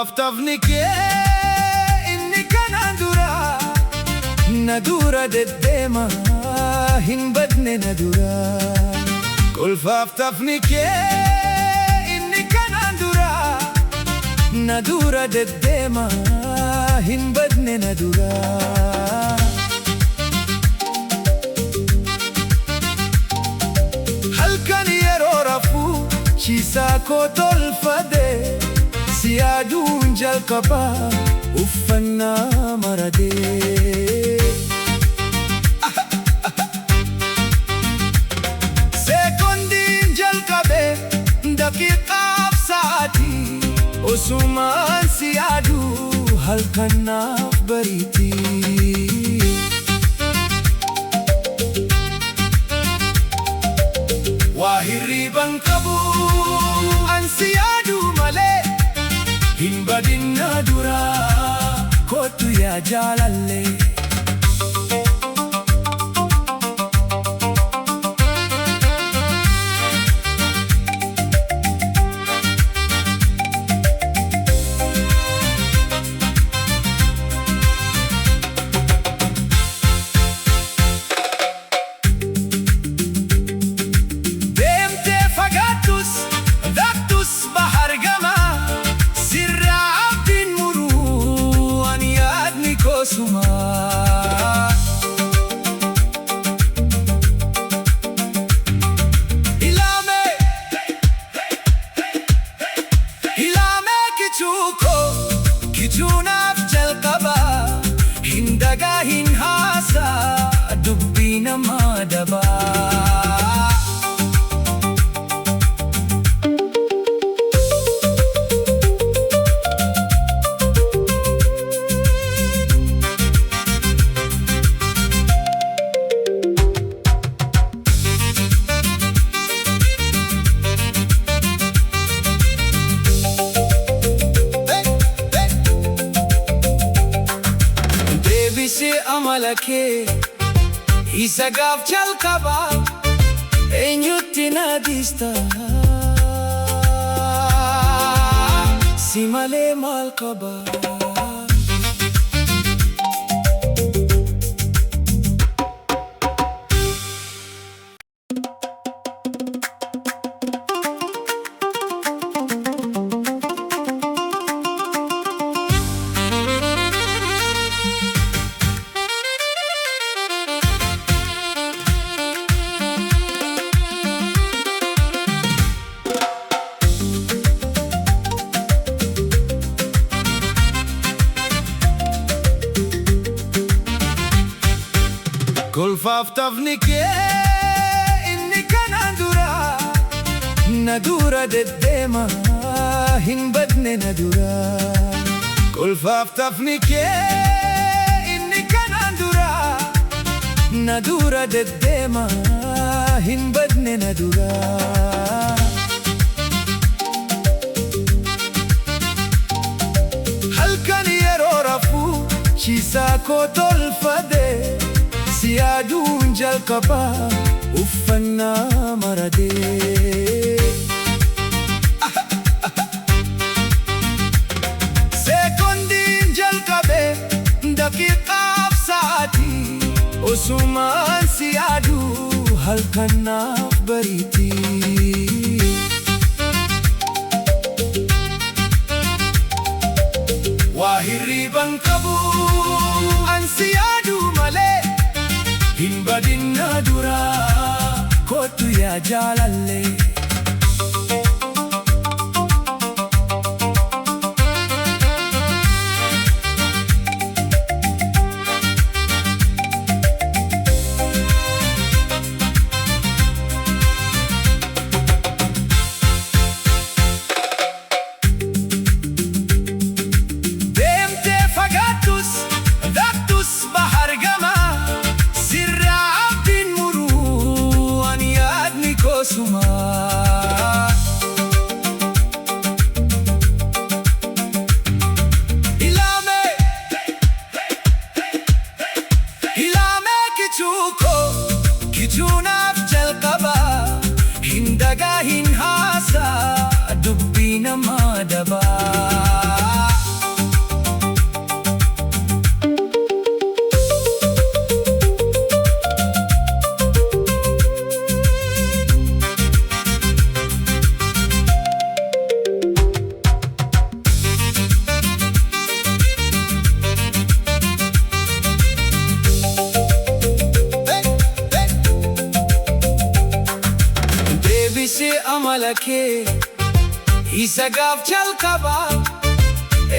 Kolfaaf inni kanaan na dura deddeema hin badne na dura. Kolfaaf inni kanaan na dura deddeema hin badne na dura. Halkan yeroo rafuu ciisaa koo tolfadhe si yaaduun jalqabaa uffannaa maratee. Seekondiin jalqabee daqiiqaaf sa'aatii osumaan si yaaduu halkanaaf bariitii. Waa hirriban qabu an si yaaduu malee hin badin na dura kootu yaa jaalallee. Kichuunaaf jalqabaa hin dagaa hin haasaa dubbii namaa dabaa. Amala kee isa gaaf jalqabaa eenyutti na dhiista si malee maal qabaa. Kolfaaf inni kanaan na dura deddeema hin badne na dura. Kolfaaf inni kanaan na dura deddeema hin badne na dura. Halkan yeroo rafuu ciisaa koo tolfadhe si yaaduun jalqabaa uffannaa maratee. Seekondiin jalqabee daqiiqaaf sa'aatii osumaan si yaaduu halkanaaf bariitii. Waa hirriban qabu an si yaaduu malee hin badin na dura kootu yaa jaalallee. Deemtee fagaattus dhaqxus bahar gamaa kichuunaaf jalqabaa hin dagaa hin haasaa dubbii namaa dabaa. kee isa gaaf jalqaba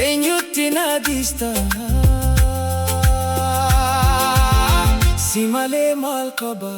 eenyutti naadista si malee maal qaba.